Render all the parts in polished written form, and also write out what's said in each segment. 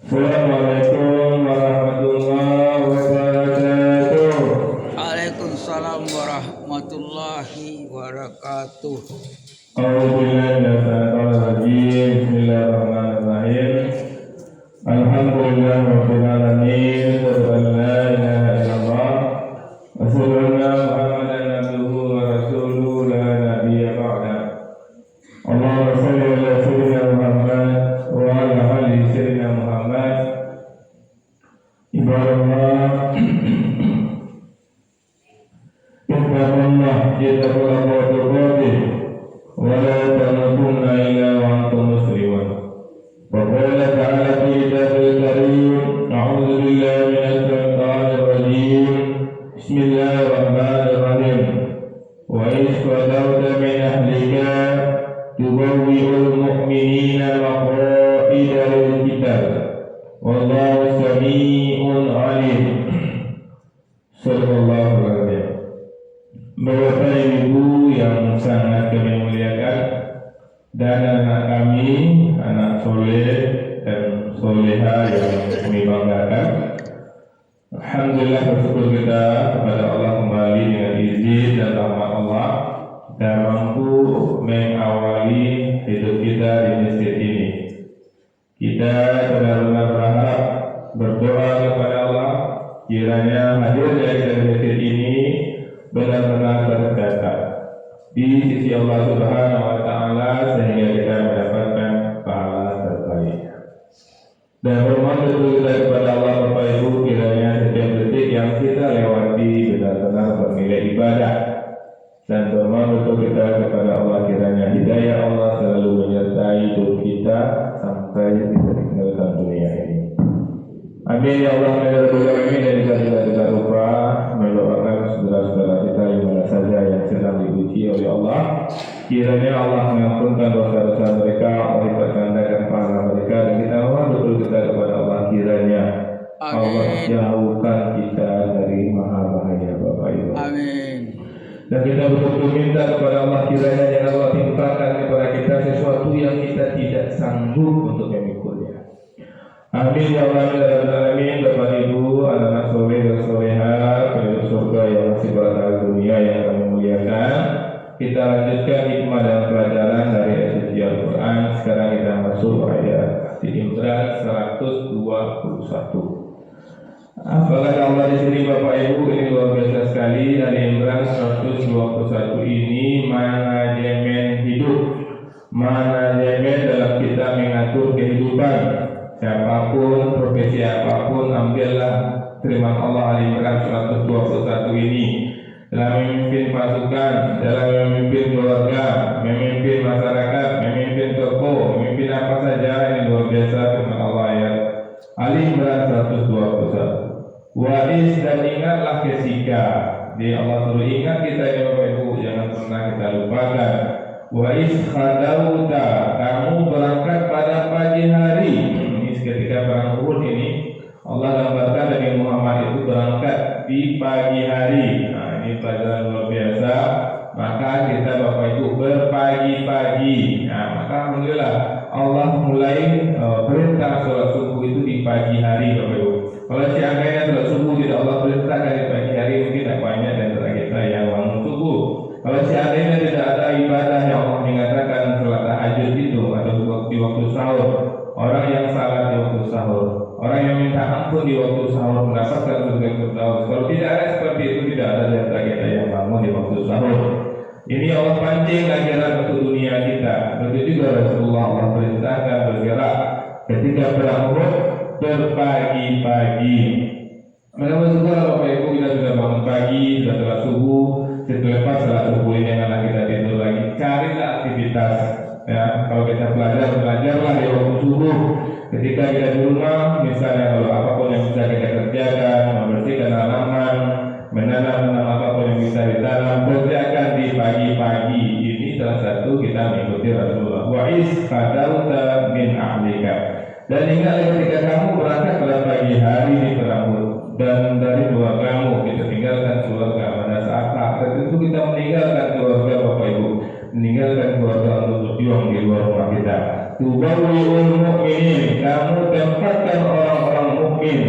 Assalamualaikum warahmatullahi wabarakatuh. Waalaikumsalam warahmatullahi wabarakatuh. A'udzubillahi minasyaitonir rajim. Bismillahirrahmanirrahim. Alhamdulillahi rabbil alamin. Asyhadu an la ilaha illallah wa asyhadu anna Muhammadan abduhu wa rasuluhu la nabiyya ba'da. Allahumma shalli ala sayyidina Muhammad wa ala ali sayyidina Muhammad. Ibadallah, ittaqullah haqqa tuqatih wa la tamutunna illa wa antum muslimun. Wa qala ta'ala fi kitabil karim, a'udzu billahi minasy syaithanir rajim. Bismillahirrahmanirrahim. Wa idh qadawta min ahlika tubawwi'ul mu'minina maq'ida lil-qital. Wallahu sami'un alim. Sallallahu alaihi wasallam. Bapak Ibu yang sangat kami muliakan, dan anak kami, anak soleh dan soleha yang kami banggakan, alhamdulillah bersyukur kita kepada Allah kembali dengan izin dan rahmat Allah kita mampu mengawali hidup kita di masjid ini. Kita benar-benar berharap, berdoa kepada Allah kiranya hadirnya di masjid ini benar-benar tercatat di sisi Allah Subhanahu wa taala sehingga kita mendapatkan pahala terbaik. Dan bermohon betul kita kepada Allah Bapak Ibu kiranya setiap detik yang kita lewati benar-benar bernilai ibadah. Dan bermohon betul kita kepada Allah kiranya hidayah Allah selalu menyertai hidup kita sampai kita tinggalkan dunia ini. Amin ya Allah ya Rabbal alamin. Dan kita tidak lupa mendoakan saudara-saudara kita di mana saja yang sedang diuji oleh Allah. Kiranya Allah mengampunkan dosa-dosa mereka, Allah lipat gandakan pahala mereka, dan kita mohon betul kita kepada Allah kiranya Allah jauhkan kita dari maha bahaya Bapak Ibu. Amin. Dan kita betul-betul minta kepada Allah kiranya jangan Allah timpakan kepada kita sesuatu yang kita tidak sanggup untuk memikulnya. Amin ya Allah ya Rabbal alamin. Bapak Ibu, anak-anak soleh dan soleha, penduduk surga yang masih berada di dunia yang kami muliakan, kita lanjutkan hikmah dan pelajaran dari ayat Al-Quran. Sekarang kita masuk ayat Al-Imran 121. Apalagi Allah di sini Bapak Ibu, ini luar biasa sekali. Al-Imran 121 ini manajemen hidup, manajemen dalam kita mengatur kehidupan. Siapapun, profesi apapun, ambillah firman Allah Al-Imran 121 ini. Dalam memimpin pasukan, dalam memimpin keluarga, memimpin masyarakat, memimpin toko, memimpin apa saja, ini luar biasa firman Allah ya. Al-Imran 121. Wa'is, dan ingatlah ketika di Allah suruh ingat kita ya Bapak Ibu, jangan pernah kita lupakan. Wa'is khadauta, kamu berangkat pada pagi hari. Ketika perang Uhud ini Allah gambarkan Nabi Muhammad itu berangkat di pagi hari. Nah, ini pelajaran luar biasa. Maka kita Bapak Ibu berpagi-pagi. Nah, maka alhamdulillah Allah mulai perintah sholat subuh itu di pagi hari Bapak Ibu. Kalau siangnya sholat subuh tidak Allah perintahkan di pagi hari, mungkin tidak banyak dan antara kita yang bangun subuh. Kalau seandainya tidak ada ibadah yang Allah mengatakan sholat tahajud itu atau di waktu sahur, orang yang salat di waktu sahur, orang yang minta ampun di waktu sahur mendapatkan surga firdaus. Kalau tidak ada seperti itu, tidak ada di antara kita yang bangun di waktu sahur. Ini Allah pancing ajaran untuk dunia kita. Begitu juga Rasulullah Allah perintahkan bergerak ketika perang Uhud berpagi-pagi. Menurut juga Bapak Ibu, kita sudah bangun pagi, sudah sholat subuh. Setelah sholat subuh ini anak kita tidur lagi, carilah aktivitas. Ya, kalau kita belajarlah di waktu subuh. Ketika kita di rumah, misalnya kalau apapun yang bisa kita kerjakan, membersihkan halaman, menanam apapun yang bisa ditanam, kerjakan di pagi-pagi. Ini salah satu kita mengikuti Rasulullah. Wa'is khadauta min ahlika. Dan ingatlah ketika kamu berangkat pada pagi hari di perang Uhud, dan dari keluargamu kita tinggalkan keluarga. Pada saat akhir itu kita meninggalkan keluarga Bapak Ibu, meninggalkan keluarga untuk berjuang di luar rumah kita. Tubawwi'ul mu'minin, kamu tempatkan orang-orang mukmin.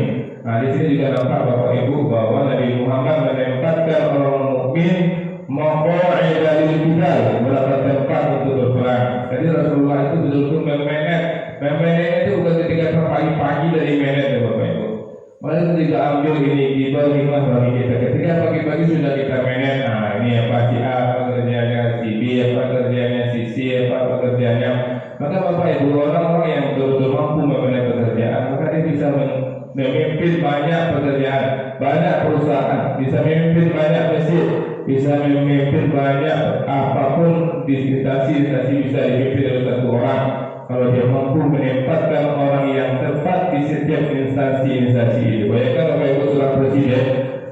Nah, di sini juga nampak Bapak Ibu bahwa Nabi Muhammad menempatkan orang mukmin maq'ida lil qital, berapa tempat untuk berperang. Jadi Rasulullah itu betul-betul memenet. Memenet itu bukan ketika pagi-pagi dari menet ya Bapak Ibu. Malah itu juga ambil ini gibah hikmah bagi kita. Ketika pagi-pagi sudah kita menet, nah ini apa si A, apa kerjanya si B, apa kerjanya si C, apa pekerjaannya. Maka Bapak Ibu, orang-orang yang betul-betul mampu memenet pekerjaan, maka dia bisa memimpin banyak pekerjaan, banyak perusahaan, bisa memimpin banyak masjid, bisa memimpin banyak apapun instansi bisa dipimpin oleh satu orang. Kalau dia mampu menempatkan orang yang tepat di setiap instansi itu. Bayangkan Bapak Ibu seorang presiden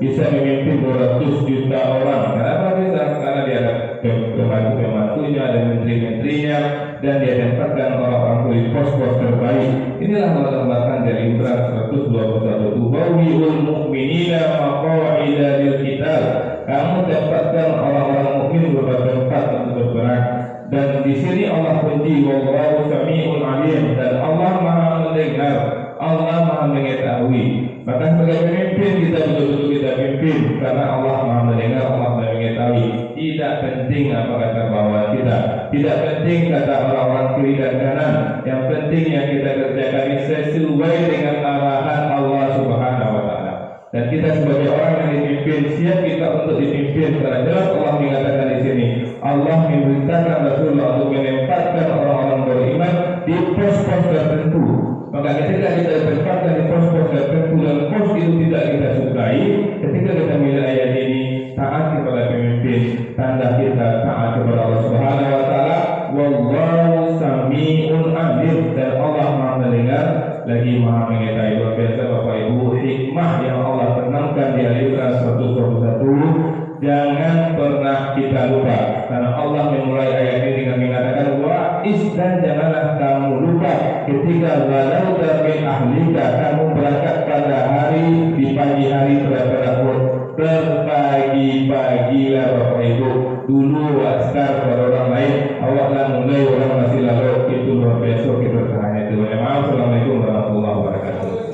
bisa memimpin 200 juta orang. Kenapa bisa? Karena dia ada pembantu-pembantunya, ada menteri-menterinya, dan dia tempatkan orang-orang di pos-pos terbaik. Inilah latar dari Ibrah 121. Tubawwi'ul mu'minina maq'ida lil qital. Kamu tempatkan orang-orang mukmin beberapa tempat untuk berperang. Dan di sini Allah puji, wallahu sami'un alim, dan Allah Maha mendengar, Allah Maha mengetahui. Maka sebagai pemimpin kita betul-betul kita pimpin karena Allah Maha mendengar, Allah Maha mengetahui. Tidak penting apa kata bawahan kita, tidak penting kata orang-orang kiri dan kanan. Yang penting yang kita kerjakan ini sesuai dengan arahan Allah Subhanahu wa taala. Dan kita sebagai orang yang dipimpin, siap kita untuk dipimpin. Karena jelas Allah mengatakan di sini, Allah memerintahkan Rasulullah untuk menempatkan orang-orang beriman di pos-pos tertentu. Maka ketika kita ditempatkan di pos-pos tertentu dan pos itu tidak kita sukai, ketika kita melihat ayat ini, taat kepada pemimpin, tanda kita taat kepada Allah Subhanahu wa taala. Wallahu sami'un alim, dan Allah Maha mendengar lagi Maha mengetahui. Luar biasa Bapak Ibu, hikmah yang Allah tenangkan di ayat 121 jangan pernah kita lupa. Karena Allah memulai ayat ini dengan mengatakan wa'is, dan janganlah kamu lupa ketika walau min ahlika, kamu berangkat pada hari di pagi hari pada berbagi-bagilah Bapak Ibu. Dulu waskar pada orang lain, awaklah mulai orang masih lalu. Itu luar biasa kita bertahan itu. Assalamualaikum warahmatullahi wabarakatuh.